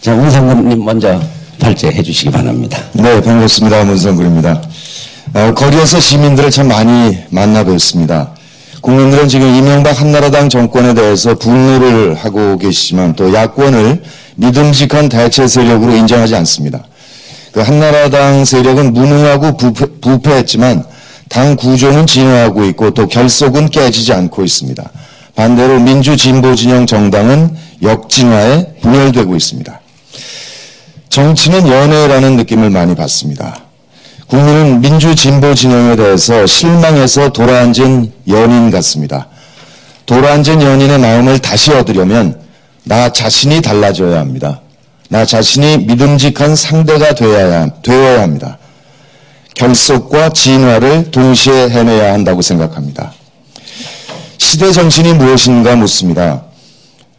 자, 문성근님 먼저 발제해 주시기 바랍니다. 네, 반갑습니다. 문성근입니다. 거리에서 시민들을 참 많이 만나뵙습니다. 국민들은 지금 이명박 한나라당 정권에 대해서 분노를 하고 계시지만 또 야권을 믿음직한 대체 세력으로 인정하지 않습니다. 그 한나라당 세력은 무능하고 부패했지만 당 구조는 진화하고 있고 또 결속은 깨지지 않고 있습니다. 반대로 민주진보 진영 정당은 역진화에 분열되고 있습니다. 정치는 연애라는 느낌을 많이 받습니다. 국민은 민주진보 진영에 대해서 실망해서 돌아앉은 연인 같습니다. 돌아앉은 연인의 마음을 다시 얻으려면 나 자신이 달라져야 합니다. 나 자신이 믿음직한 상대가 되어야 합니다. 결속과 진화를 동시에 해내야 한다고 생각합니다. 시대 정신이 무엇인가 묻습니다.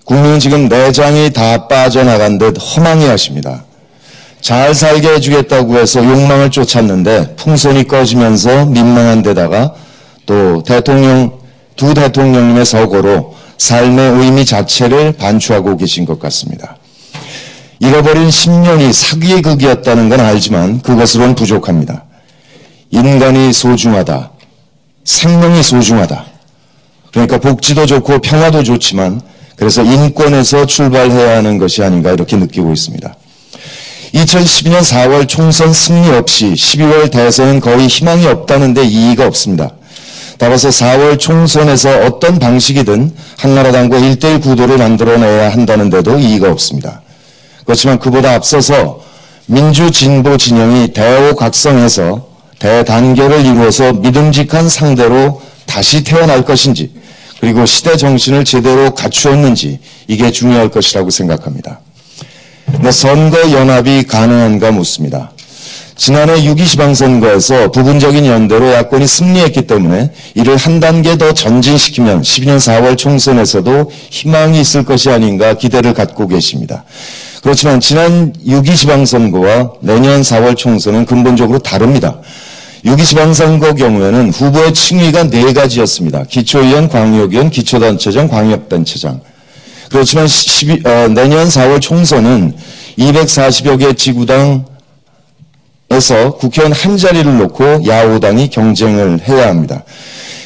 국민은 지금 내장이 다 빠져나간 듯 허망해하십니다. 잘 살게 해주겠다고 해서 욕망을 쫓았는데 풍선이 꺼지면서 민망한 데다가 또 두 대통령님의 서거로 삶의 의미 자체를 반추하고 계신 것 같습니다. 잃어버린 10년이 사기의 극이었다는 건 알지만 그것으로는 부족합니다. 인간이 소중하다. 생명이 소중하다. 그러니까 복지도 좋고 평화도 좋지만 그래서 인권에서 출발해야 하는 것이 아닌가 이렇게 느끼고 있습니다. 2012년 4월 총선 승리 없이 12월 대선은 거의 희망이 없다는 데 이의가 없습니다. 따라서 4월 총선에서 어떤 방식이든 한나라당과 1대1 구도를 만들어내야 한다는 데도 이의가 없습니다. 그렇지만 그보다 앞서서 민주진보 진영이 대오각성해서 대단결을 이루어서 믿음직한 상대로 다시 태어날 것인지 그리고 시대 정신을 제대로 갖추었는지 이게 중요할 것이라고 생각합니다. 근데 선거 연합이 가능한가 묻습니다. 지난해 6.2 지방선거에서 부분적인 연대로 야권이 승리했기 때문에 이를 한 단계 더 전진시키면 12년 4월 총선에서도 희망이 있을 것이 아닌가 기대를 갖고 계십니다. 그렇지만 지난 6.2 지방선거와 내년 4월 총선은 근본적으로 다릅니다. 6.2 지방선거 경우에는 후보의 층위가 4가지였습니다. 기초의원, 광역의원, 기초단체장, 광역단체장. 그렇지만 내년 4월 총선은 240여 개 지구당에서 국회의원 한 자리를 놓고 야오당이 경쟁을 해야 합니다.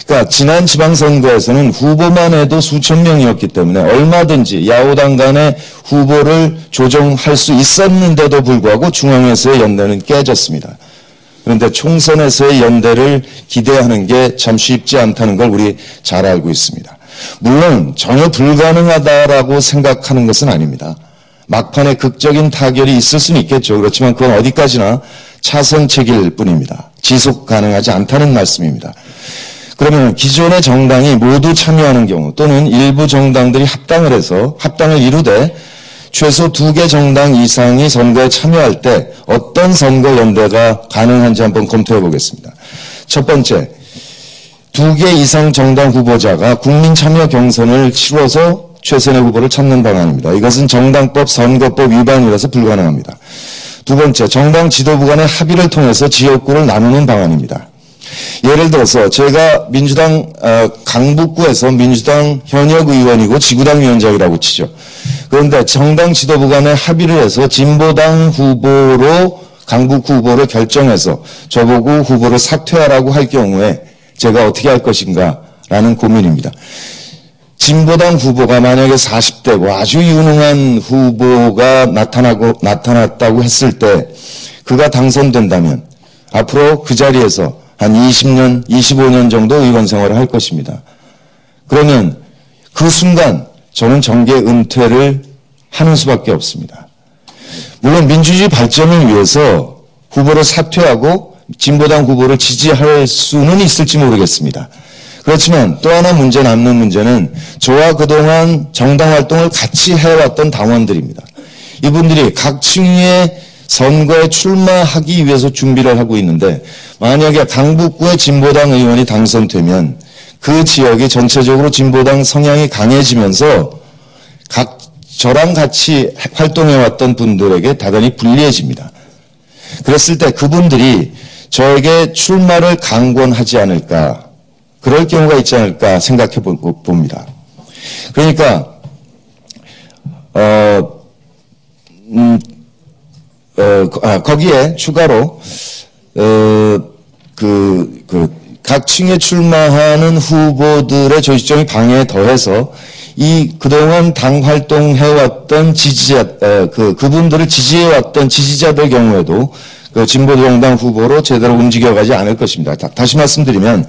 그러니까 지난 지방선거에서는 후보만 해도 수천 명이었기 때문에 얼마든지 야오당 간의 후보를 조정할 수 있었는데도 불구하고 중앙에서의 연대는 깨졌습니다. 그런데 총선에서의 연대를 기대하는 게 참 쉽지 않다는 걸 우리 잘 알고 있습니다. 물론 전혀 불가능하다라고 생각하는 것은 아닙니다. 막판에 극적인 타결이 있을 수는 있겠죠. 그렇지만 그건 어디까지나 차선책일 뿐입니다. 지속 가능하지 않다는 말씀입니다. 그러면 기존의 정당이 모두 참여하는 경우 또는 일부 정당들이 합당을 이루되 최소 2개 정당 이상이 선거에 참여할 때 어떤 선거 연대가 가능한지 한번 검토해 보겠습니다. 첫 번째, 2개 이상 정당 후보자가 국민 참여 경선을 치러서 최선의 후보를 찾는 방안입니다. 이것은 정당법, 선거법 위반이라서 불가능합니다. 두 번째, 정당 지도부 간의 합의를 통해서 지역구를 나누는 방안입니다. 예를 들어서 제가 민주당 강북구에서 민주당 현역 의원이고 지구당 위원장이라고 치죠. 그런데 정당 지도부 간에 합의를 해서 진보당 후보로 강북구 후보를 결정해서 저보고 후보를 사퇴하라고 할 경우에 제가 어떻게 할 것인가 라는 고민입니다. 진보당 후보가 만약에 40대고 아주 유능한 후보가 나타났다고 했을 때 그가 당선된다면 앞으로 그 자리에서 한 20년, 25년 정도 의원 생활을 할 것입니다. 그러면 그 순간 저는 정계 은퇴를 하는 수밖에 없습니다. 물론 민주주의 발전을 위해서 후보를 사퇴하고 진보당 후보를 지지할 수는 있을지 모르겠습니다. 그렇지만 또 하나 남는 문제는 저와 그동안 정당 활동을 같이 해왔던 당원들입니다. 이분들이 각 층위의 선거에 출마하기 위해서 준비를 하고 있는데 만약에 강북구의 진보당 의원이 당선되면 그 지역이 전체적으로 진보당 성향이 강해지면서 저랑 같이 활동해왔던 분들에게 대단히 불리해집니다. 그랬을 때 그분들이 저에게 출마를 강권하지 않을까, 그럴 경우가 있지 않을까 생각해 봅니다. 그러니까 거기에 추가로 각 층에 출마하는 후보들의 조직적인 방해에 더해서 그동안 당 활동해왔던 그분들을 지지해왔던 지지자들 경우에도 진보정당 후보로 제대로 움직여가지 않을 것입니다. 다시 말씀드리면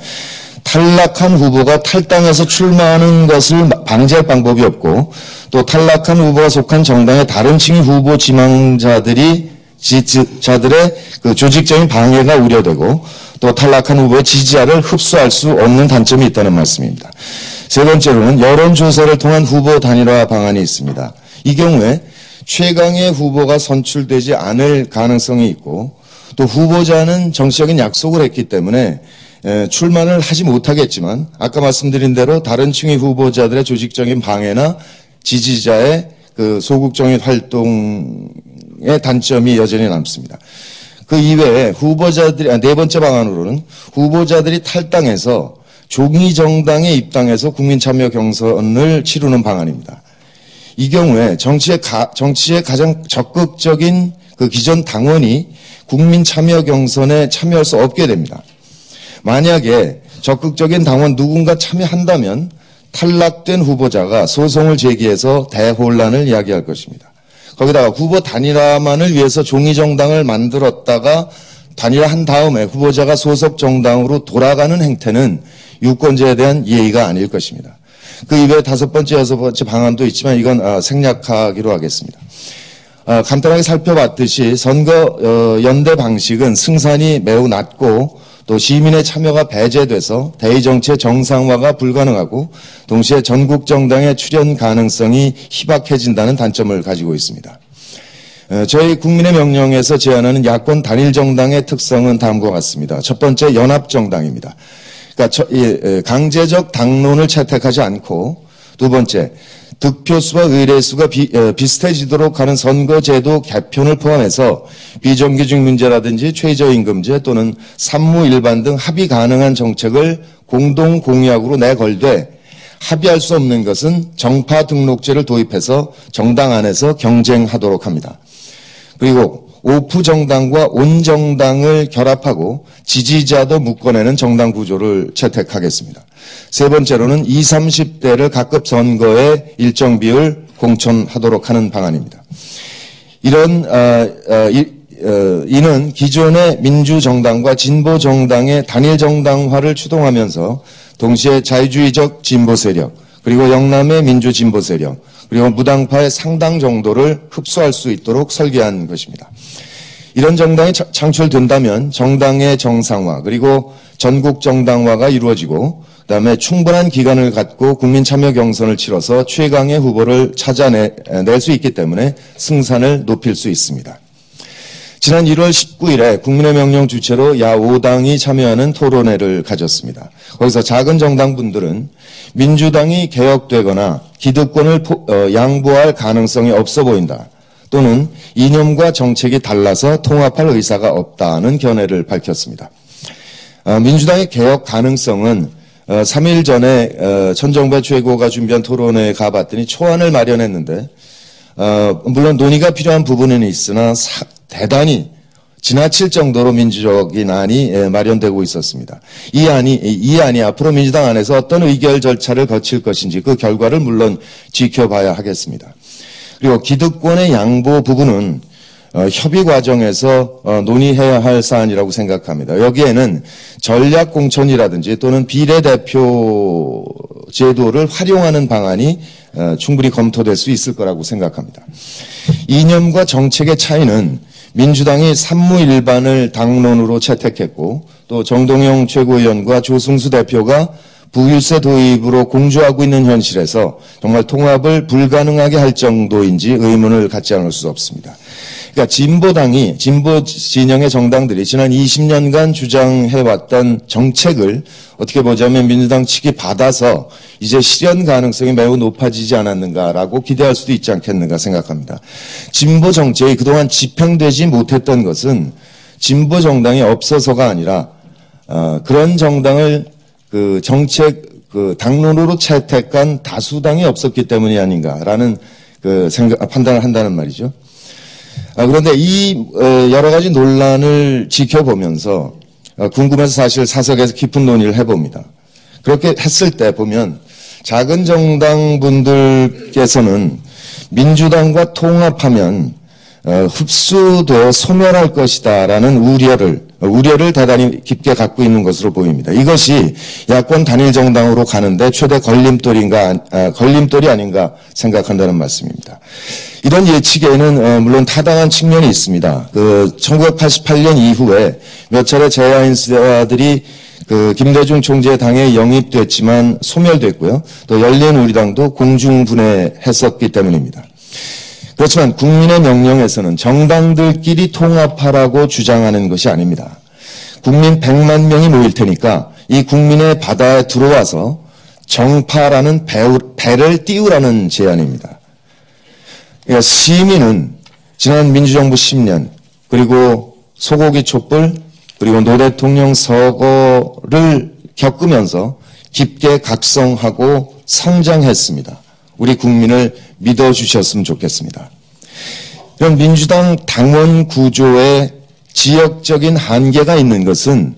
탈락한 후보가 탈당해서 출마하는 것을 방지할 방법이 없고, 또 탈락한 후보가 속한 정당의 다른 층의 후보 지망자들의 조직적인 방해가 우려되고, 또 탈락한 후보의 지지자를 흡수할 수 없는 단점이 있다는 말씀입니다. 세 번째로는 여론조사를 통한 후보 단일화 방안이 있습니다. 이 경우에 최강의 후보가 선출되지 않을 가능성이 있고, 또 후보자는 정치적인 약속을 했기 때문에 출마를 하지 못하겠지만, 아까 말씀드린 대로 다른 층의 후보자들의 조직적인 방해나 지지자의 소극적인 활동의 단점이 여전히 남습니다. 그 이외에 네 번째 방안으로는 후보자들이 탈당해서 종이 정당에 입당해서 국민참여 경선을 치르는 방안입니다. 이 경우에 정치에 가장 적극적인 기존 당원이 국민참여 경선에 참여할 수 없게 됩니다. 만약에 적극적인 당원 누군가 참여한다면 탈락된 후보자가 소송을 제기해서 대혼란을 야기할 것입니다. 거기다가 후보 단일화만을 위해서 종이정당을 만들었다가 단일화한 다음에 후보자가 소속 정당으로 돌아가는 행태는 유권자에 대한 예의가 아닐 것입니다. 그 이외에 다섯 번째, 여섯 번째 방안도 있지만 이건 생략하기로 하겠습니다. 간단하게 살펴봤듯이 선거 연대 방식은 승산이 매우 낮고, 또 시민의 참여가 배제돼서 대의 정치의 정상화가 불가능하고, 동시에 전국 정당의 출현 가능성이 희박해진다는 단점을 가지고 있습니다. 저희 국민의 명령에서 제안하는 야권 단일 정당의 특성은 다음과 같습니다. 첫 번째, 연합 정당입니다. 그러니까 강제적 당론을 채택하지 않고, 두 번째, 득표수와 의례수가 비슷해지도록 하는 선거제도 개편을 포함해서 비정규직 문제라든지 최저임금제 또는 산무일반 등 합의 가능한 정책을 공동 공약으로 내걸되, 합의할 수 없는 것은 정파 등록제를 도입해서 정당 안에서 경쟁하도록 합니다. 그리고 오프 정당과 온 정당을 결합하고 지지자도 묶어내는 정당 구조를 채택하겠습니다. 세 번째로는 20, 30대를 각급 선거에 일정 비율 공천하도록 하는 방안입니다. 이는 기존의 민주정당과 진보정당의 단일정당화를 추동하면서 동시에 자유주의적 진보세력, 그리고 영남의 민주진보세력, 그리고 무당파의 상당 정도를 흡수할 수 있도록 설계한 것입니다. 이런 정당이 창출된다면 정당의 정상화, 그리고 전국 정당화가 이루어지고, 그다음에 충분한 기간을 갖고 국민 참여 경선을 치러서 최강의 후보를 찾아낼 수 있기 때문에 승산을 높일 수 있습니다. 지난 1월 19일에 국민의 명령 주최로 야 5당이 참여하는 토론회를 가졌습니다. 거기서 작은 정당분들은 민주당이 개혁되거나 기득권을 양보할 가능성이 없어 보인다, 또는 이념과 정책이 달라서 통합할 의사가 없다는 견해를 밝혔습니다. 민주당의 개혁 가능성은 3일 전에 천정배 최고가 준비한 토론회에 가봤더니 초안을 마련했는데, 물론 논의가 필요한 부분은 있으나 대단히 지나칠 정도로 민주적인 안이 마련되고 있었습니다. 이 안이 앞으로 민주당 안에서 어떤 의결 절차를 거칠 것인지 그 결과를 물론 지켜봐야 하겠습니다. 그리고 기득권의 양보 부분은 협의 과정에서 논의해야 할 사안이라고 생각합니다. 여기에는 전략 공천이라든지 또는 비례대표 제도를 활용하는 방안이 충분히 검토될 수 있을 거라고 생각합니다. 이념과 정책의 차이는 민주당이 산무일반을 당론으로 채택했고, 또 정동영 최고위원과 조승수 대표가 부유세 도입으로 공조하고 있는 현실에서 정말 통합을 불가능하게 할 정도인지 의문을 갖지 않을 수 없습니다. 그러니까 진보 진영의 정당들이 지난 20년간 주장해왔던 정책을 어떻게 보자면 민주당 측이 받아서 이제 실현 가능성이 매우 높아지지 않았는가라고 기대할 수도 있지 않겠는가 생각합니다. 진보 정책이 그동안 집행되지 못했던 것은 진보 정당이 없어서가 아니라 그런 정당을 당론으로 채택한 다수당이 없었기 때문이 아닌가라는 판단을 한다는 말이죠. 그런데 이 여러 가지 논란을 지켜보면서 궁금해서 사실 사석에서 깊은 논의를 해봅니다. 그렇게 했을 때 보면 작은 정당 분들께서는 민주당과 통합하면 흡수되어 소멸할 것이다라는 우려를 대단히 깊게 갖고 있는 것으로 보입니다. 이것이 야권 단일 정당으로 가는데 최대 걸림돌이 아닌가 생각한다는 말씀입니다. 이런 예측에는 물론 타당한 측면이 있습니다. 1988년 이후에 몇 차례 재야인사들이 김대중 총재 당에 영입됐지만 소멸됐고요. 또 열린우리당도 공중분해했었기 때문입니다. 그렇지만 국민의 명령에서는 정당들끼리 통합하라고 주장하는 것이 아닙니다. 국민 100만 명이 모일 테니까 이 국민의 바다에 들어와서 정파라는 배를 띄우라는 제안입니다. 그러니까 시민은 지난 민주정부 10년 그리고 소고기 촛불 그리고 노 대통령 서거를 겪으면서 깊게 각성하고 성장했습니다. 우리 국민을 믿어주셨으면 좋겠습니다. 이런 민주당 당원 구조에 지역적인 한계가 있는 것은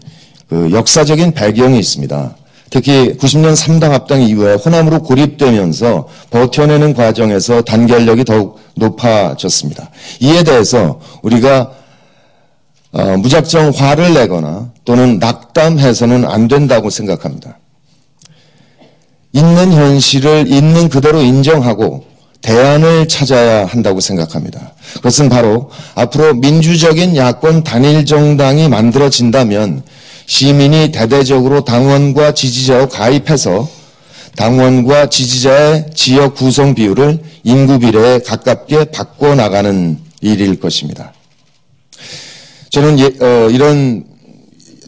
역사적인 배경이 있습니다. 특히 90년 3당 합당 이후에 호남으로 고립되면서 버텨내는 과정에서 단결력이 더욱 높아졌습니다. 이에 대해서 우리가 무작정 화를 내거나 또는 낙담해서는 안 된다고 생각합니다. 있는 현실을 있는 그대로 인정하고 대안을 찾아야 한다고 생각합니다. 그것은 바로 앞으로 민주적인 야권 단일 정당이 만들어진다면 시민이 대대적으로 당원과 지지자로 가입해서 당원과 지지자의 지역 구성 비율을 인구 비례에 가깝게 바꿔나가는 일일 것입니다. 저는 이런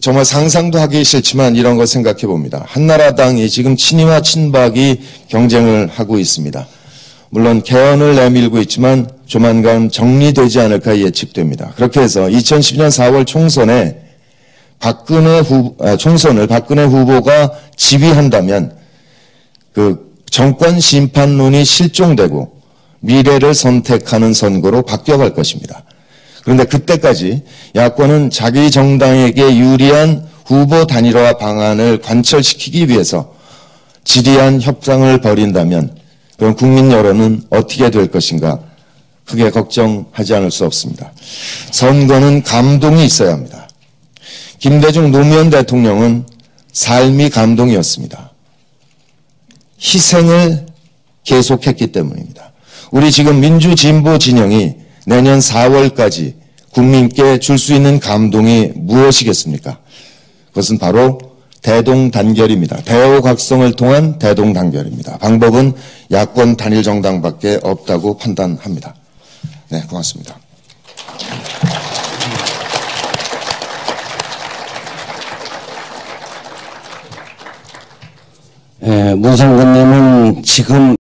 정말 상상도 하기 싫지만 이런 걸 생각해 봅니다. 한나라당이 지금 친이와 친박이 경쟁을 하고 있습니다. 물론 개헌을 내밀고 있지만 조만간 정리되지 않을까 예측됩니다. 그렇게 해서 2012년 4월 총선에 총선을 박근혜 후보가 지휘한다면 정권 심판론이 실종되고 미래를 선택하는 선거로 바뀌어갈 것입니다. 그런데 그때까지 야권은 자기 정당에게 유리한 후보 단일화 방안을 관철시키기 위해서 지리한 협상을 벌인다면 그럼 국민 여론은 어떻게 될 것인가 크게 걱정하지 않을 수 없습니다. 선거는 감동이 있어야 합니다. 김대중 노무현 대통령은 삶이 감동이었습니다. 희생을 계속했기 때문입니다. 우리 지금 민주진보 진영이 내년 4월까지 국민께 줄 수 있는 감동이 무엇이겠습니까? 그것은 바로 대동단결입니다. 대오각성을 통한 대동단결입니다. 방법은 야권 단일 정당밖에 없다고 판단합니다. 네, 고맙습니다. 문성근님은 지금